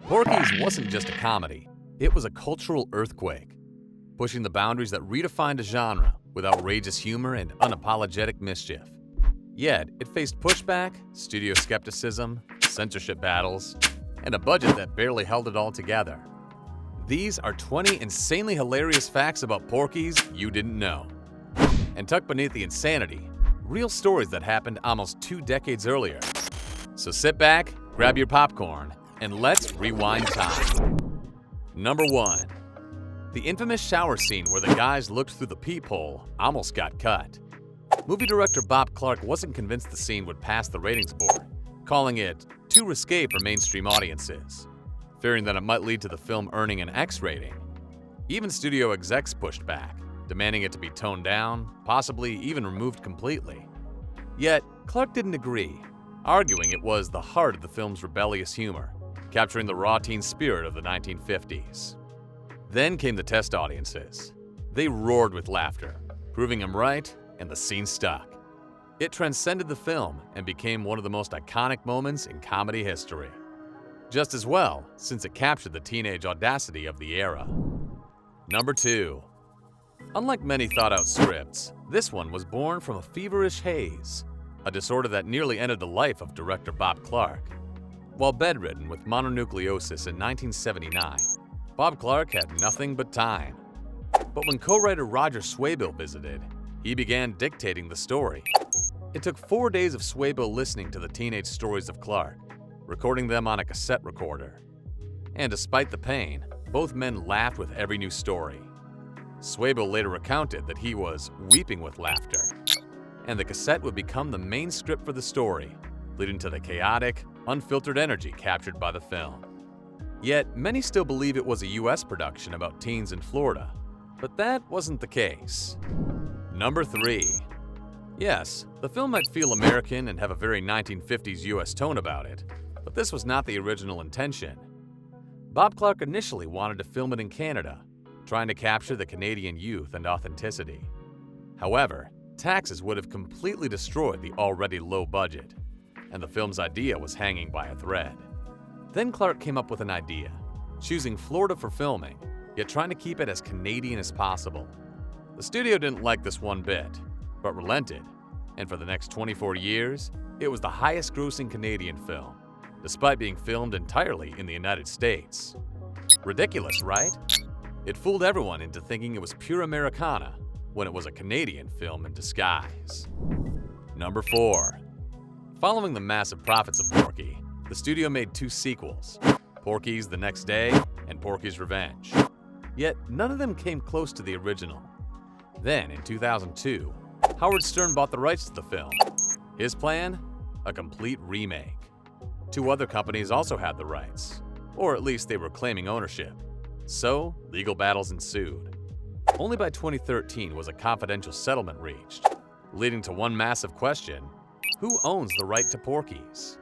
Porky's wasn't just a comedy, it was a cultural earthquake, pushing the boundaries that redefined a genre with outrageous humor and unapologetic mischief. Yet, it faced pushback, studio skepticism, censorship battles, and a budget that barely held it all together. These are 20 insanely hilarious facts about Porky's you didn't know. And tucked beneath the insanity, real stories that happened almost 2 decades earlier. So sit back, grab your popcorn, and let's rewind time. Number 1. The infamous shower scene where the guys looked through the peephole almost got cut. Movie director Bob Clark wasn't convinced the scene would pass the ratings board, calling it too risque for mainstream audiences, fearing that it might lead to the film earning an X rating. Even studio execs pushed back, demanding it to be toned down, possibly even removed completely. Yet, Clark didn't agree, arguing it was the heart of the film's rebellious humor, capturing the raw teen spirit of the 1950s. Then came the test audiences. They roared with laughter, proving him right, and the scene stuck. It transcended the film and became one of the most iconic moments in comedy history. Just as well, since it captured the teenage audacity of the era. Number 2. Unlike many thought-out scripts, this one was born from a feverish haze, a disorder that nearly ended the life of director Bob Clark. While bedridden with mononucleosis in 1979, Bob Clark had nothing but time. But when co-writer Roger Swaybill visited, he began dictating the story. It took 4 days of Swaybill listening to the teenage stories of Clark, recording them on a cassette recorder. And despite the pain, both men laughed with every new story. Swaybill later recounted that he was weeping with laughter, and the cassette would become the main script for the story, leading to the chaotic, unfiltered energy captured by the film. Yet, many still believe it was a US production about teens in Florida, but that wasn't the case. Number 3. Yes, the film might feel American and have a very 1950s US tone about it, but this was not the original intention. Bob Clark initially wanted to film it in Canada, trying to capture the Canadian youth and authenticity. However, taxes would have completely destroyed the already low budget, and the film's idea was hanging by a thread. Then Clark came up with an idea, choosing Florida for filming, yet trying to keep it as Canadian as possible. The studio didn't like this one bit, but relented, and for the next 24 years, it was the highest-grossing Canadian film, despite being filmed entirely in the United States. Ridiculous, right? It fooled everyone into thinking it was pure Americana, when it was a Canadian film in disguise. Number 4. Following the massive profits of Porky, the studio made 2 sequels, Porky's The Next Day and Porky's Revenge. Yet none of them came close to the original. Then, in 2002, Howard Stern bought the rights to the film. His plan? A complete remake. 2 other companies also had the rights, or at least they were claiming ownership. So, legal battles ensued. Only by 2013 was a confidential settlement reached, leading to one massive question: who owns the right to Porky's?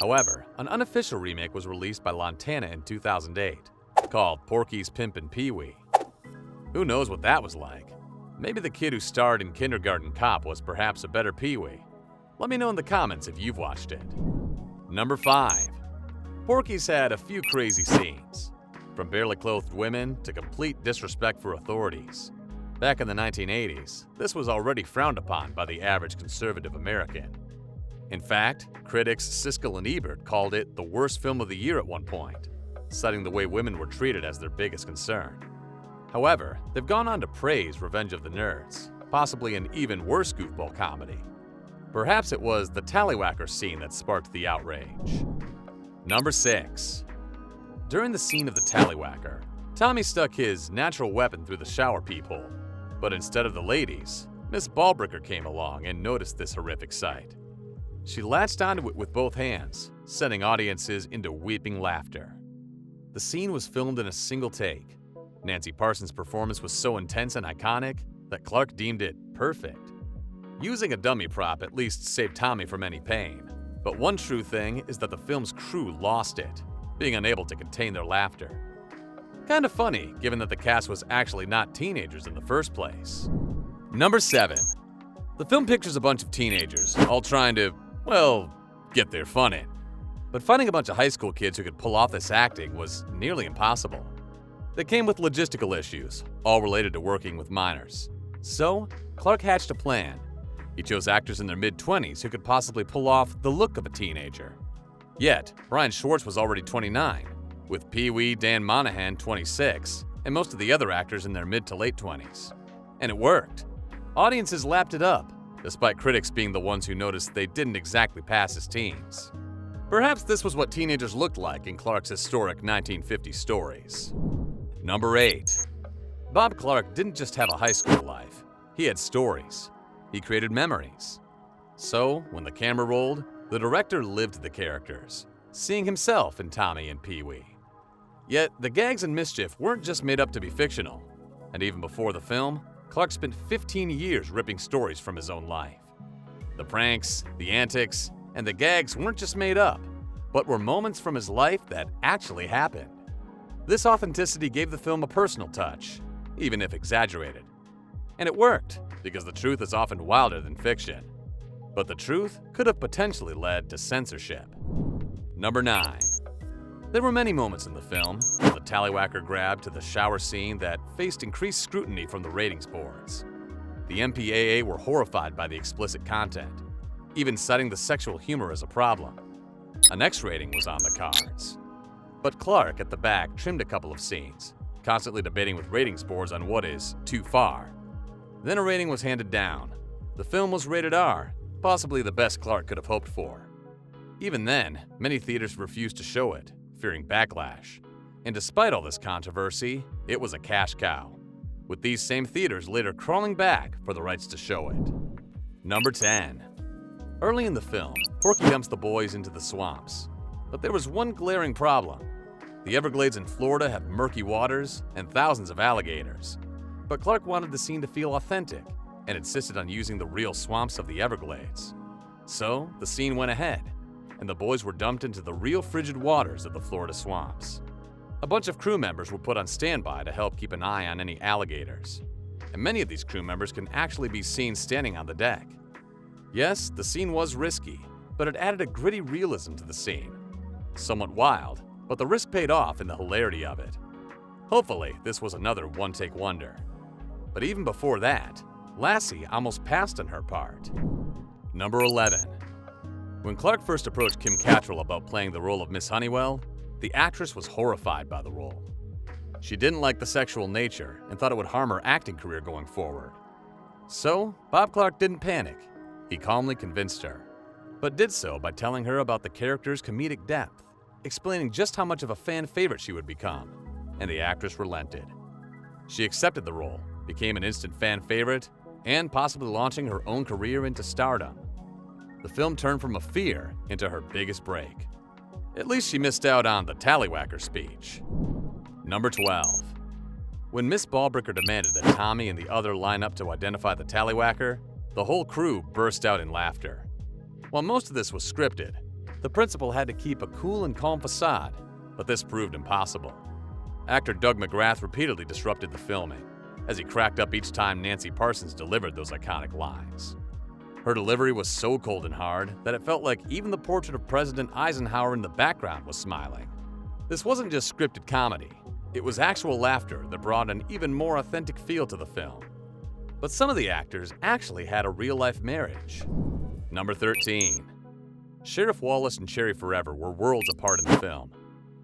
However, an unofficial remake was released by Lantana in 2008, called Porky's Pimpin' Pee-wee. Who knows what that was like? Maybe the kid who starred in Kindergarten Cop was perhaps a better Pee-wee. Let me know in the comments if you've watched it. Number 5. Porky's had a few crazy scenes, from barely clothed women to complete disrespect for authorities. Back in the 1980s, this was already frowned upon by the average conservative American. In fact, critics Siskel and Ebert called it the worst film of the year at one point, citing the way women were treated as their biggest concern. However, they've gone on to praise Revenge of the Nerds, possibly an even worse goofball comedy. Perhaps it was the Tallywhacker scene that sparked the outrage. Number 6. During the scene of the Tallywhacker, Tommy stuck his natural weapon through the shower peephole, but instead of the ladies, Miss Ballbricker came along and noticed this horrific sight. She latched onto it with both hands, sending audiences into weeping laughter. The scene was filmed in a single take. Nancy Parsons' performance was so intense and iconic that Clark deemed it perfect. Using a dummy prop at least saved Tommy from any pain, but one true thing is that the film's crew lost it, being unable to contain their laughter. Kinda funny, given that the cast was actually not teenagers in the first place. Number 7. The film pictures a bunch of teenagers, all trying to, well, get their fun in. But finding a bunch of high school kids who could pull off this acting was nearly impossible. They came with logistical issues, all related to working with minors. So, Clark hatched a plan. He chose actors in their mid-20s who could possibly pull off the look of a teenager. Yet, Brian Schwartz was already 29, with Pee-wee Dan Monahan 26, and most of the other actors in their mid to late 20s. And it worked. Audiences lapped it up, despite critics being the ones who noticed they didn't exactly pass as teens. Perhaps this was what teenagers looked like in Clark's historic 1950 stories. Number 8. Bob Clark didn't just have a high school life. He had stories. He created memories. So, when the camera rolled, the director lived the characters, seeing himself in Tommy and Pee-wee. Yet, the gags and mischief weren't just made up to be fictional. And even before the film, Clark spent 15 years ripping stories from his own life. The pranks, the antics, and the gags weren't just made up, but were moments from his life that actually happened. This authenticity gave the film a personal touch, even if exaggerated. And it worked, because the truth is often wilder than fiction. But the truth could have potentially led to censorship. Number 9. There were many moments in the film, from the tallywhacker grab to the shower scene, that faced increased scrutiny from the ratings boards. The MPAA were horrified by the explicit content, even citing the sexual humor as a problem. An X rating was on the cards. But Clark, at the back, trimmed a couple of scenes, constantly debating with ratings boards on what is too far. Then a rating was handed down. The film was rated R, possibly the best Clark could have hoped for. Even then, many theaters refused to show it, fearing backlash. And despite all this controversy, it was a cash cow, with these same theaters later crawling back for the rights to show it. Number 10. Early in the film, Porky dumps the boys into the swamps. But there was one glaring problem. The Everglades in Florida have murky waters and thousands of alligators. But Clark wanted the scene to feel authentic and insisted on using the real swamps of the Everglades. So, the scene went ahead, and the boys were dumped into the real frigid waters of the Florida swamps. A bunch of crew members were put on standby to help keep an eye on any alligators. And many of these crew members can actually be seen standing on the deck. Yes, the scene was risky, but it added a gritty realism to the scene. Somewhat wild, but the risk paid off in the hilarity of it. Hopefully, this was another one-take wonder. But even before that, Lassie almost passed on her part. Number 11. When Clark first approached Kim Cattrall about playing the role of Miss Honeywell, the actress was horrified by the role. She didn't like the sexual nature and thought it would harm her acting career going forward. So, Bob Clark didn't panic. He calmly convinced her, but did so by telling her about the character's comedic depth, explaining just how much of a fan favorite she would become, and the actress relented. She accepted the role, became an instant fan favorite, and possibly launching her own career into stardom. The film turned from a fear into her biggest break. At least she missed out on the tallywhacker speech. Number 12. When Miss Ballbricker demanded that Tommy and the other line up to identify the tallywhacker, the whole crew burst out in laughter. While most of this was scripted, the principal had to keep a cool and calm facade, but this proved impossible. Actor Doug McGrath repeatedly disrupted the filming, as he cracked up each time Nancy Parsons delivered those iconic lines. Her delivery was so cold and hard that it felt like even the portrait of President Eisenhower in the background was smiling. This wasn't just scripted comedy, it was actual laughter that brought an even more authentic feel to the film. But some of the actors actually had a real-life marriage. Number 13. Sheriff Wallace and Cherry Forever were worlds apart in the film.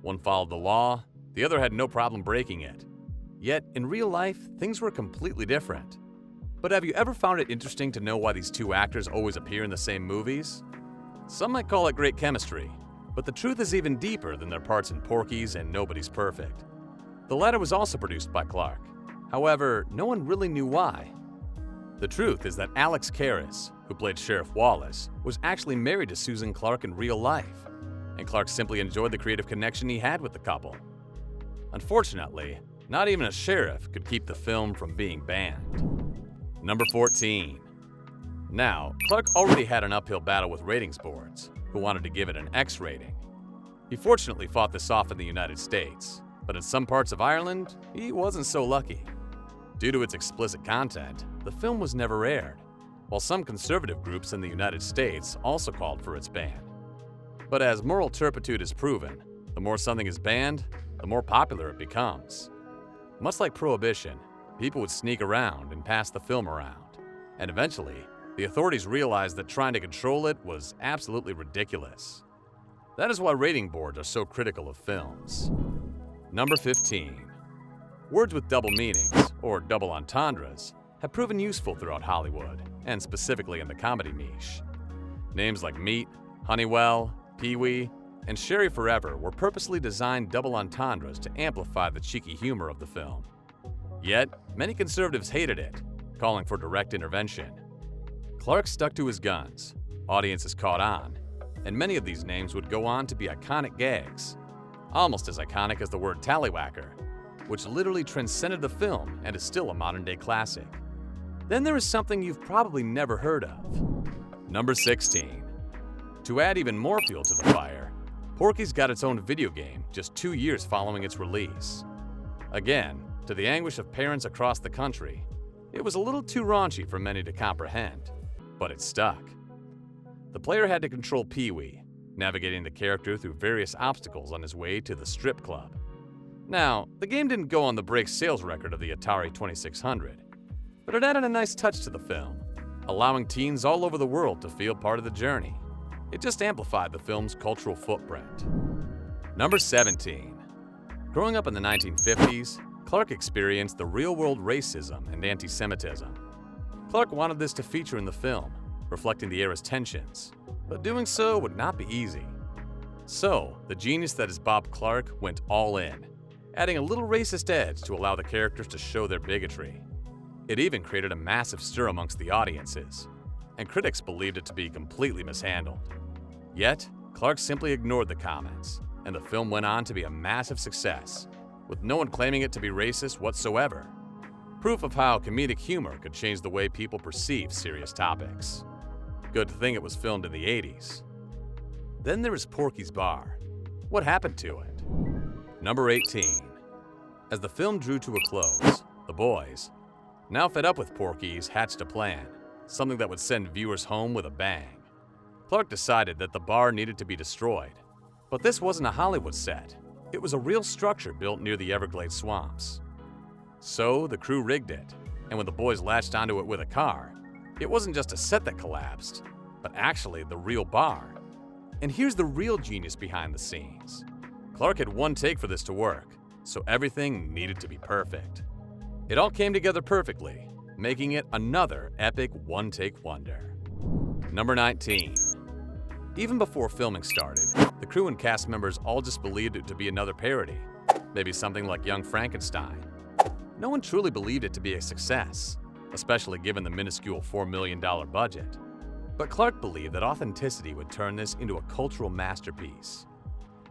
One followed the law, the other had no problem breaking it. Yet, in real life, things were completely different. But have you ever found it interesting to know why these two actors always appear in the same movies? Some might call it great chemistry, but the truth is even deeper than their parts in Porky's and Nobody's Perfect. The latter was also produced by Clark. However, no one really knew why. The truth is that Alex Karras, who played Sheriff Wallace, was actually married to Susan Clark in real life, and Clark simply enjoyed the creative connection he had with the couple. Unfortunately, not even a sheriff could keep the film from being banned. Number 14. Now, Clark already had an uphill battle with ratings boards, who wanted to give it an X rating. He fortunately fought this off in the United States, but in some parts of Ireland, he wasn't so lucky. Due to its explicit content, the film was never aired, while some conservative groups in the United States also called for its ban. But as moral turpitude is proven, the more something is banned, the more popular it becomes. Much like Prohibition, people would sneak around and pass the film around, and eventually, the authorities realized that trying to control it was absolutely ridiculous. That is why rating boards are so critical of films. Number 15. Words with double meanings, or double entendres, have proven useful throughout Hollywood, and specifically in the comedy niche. Names like Meat, Honeywell, Pee-wee, and Sherry Forever were purposely designed double entendres to amplify the cheeky humor of the film. Yet, many conservatives hated it, calling for direct intervention. Clark stuck to his guns, audiences caught on, and many of these names would go on to be iconic gags, almost as iconic as the word tallywhacker, which literally transcended the film and is still a modern-day classic. Then there is something you've probably never heard of. Number 16. To add even more fuel to the fire, Porky's got its own video game just 2 years following its release. Again, to the anguish of parents across the country, it was a little too raunchy for many to comprehend, but it stuck. The player had to control Pee-wee, navigating the character through various obstacles on his way to the strip club. Now, the game didn't go on the break sales record of the Atari 2600, but it added a nice touch to the film, allowing teens all over the world to feel part of the journey. It just amplified the film's cultural footprint. Number 17. Growing up in the 1950s, Clark experienced the real-world racism and anti-Semitism. Clark wanted this to feature in the film, reflecting the era's tensions, but doing so would not be easy. So, the genius that is Bob Clark went all in, adding a little racist edge to allow the characters to show their bigotry. It even created a massive stir amongst the audiences, and critics believed it to be completely mishandled. Yet, Clark simply ignored the comments, and the film went on to be a massive success, with no one claiming it to be racist whatsoever. Proof of how comedic humor could change the way people perceive serious topics. Good thing it was filmed in the 80s. Then there is Porky's Bar. What happened to it? Number 18. As the film drew to a close, the boys, now fed up with Porky's, hatched a plan, something that would send viewers home with a bang. Clark decided that the bar needed to be destroyed. But this wasn't a Hollywood set. It was a real structure built near the Everglades swamps. So the crew rigged it, and when the boys latched onto it with a car, it wasn't just a set that collapsed, but actually the real bar. And here's the real genius behind the scenes. Clark had one take for this to work, so everything needed to be perfect. It all came together perfectly, making it another epic one-take wonder. Number 19. Even before filming started, the crew and cast members all just believed it to be another parody, maybe something like Young Frankenstein. No one truly believed it to be a success, especially given the minuscule $4 million budget. But Clark believed that authenticity would turn this into a cultural masterpiece.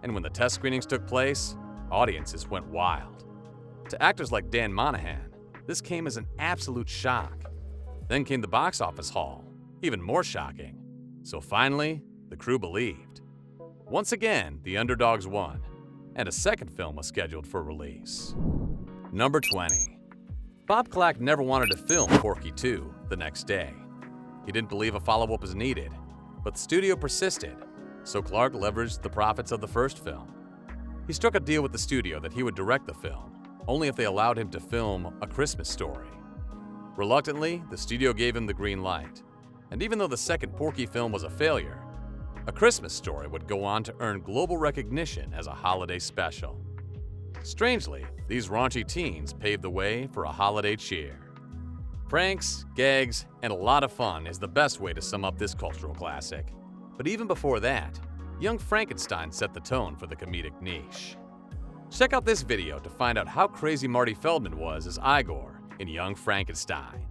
And when the test screenings took place, audiences went wild. To actors like Dan Monahan, this came as an absolute shock. Then came the box office haul, even more shocking. So finally, the crew believed. Once again, the underdogs won, and a second film was scheduled for release. Number 20. Bob Clark never wanted to film Porky 2 the next day. He didn't believe a follow-up was needed, but the studio persisted, so Clark leveraged the profits of the first film. He struck a deal with the studio that he would direct the film, only if they allowed him to film A Christmas Story. Reluctantly, the studio gave him the green light, and even though the second Porky film was a failure, A Christmas Story would go on to earn global recognition as a holiday special. Strangely, these raunchy teens paved the way for a holiday cheer. Pranks, gags, and a lot of fun is the best way to sum up this cultural classic. But even before that, Young Frankenstein set the tone for the comedic niche. Check out this video to find out how crazy Marty Feldman was as Igor in Young Frankenstein.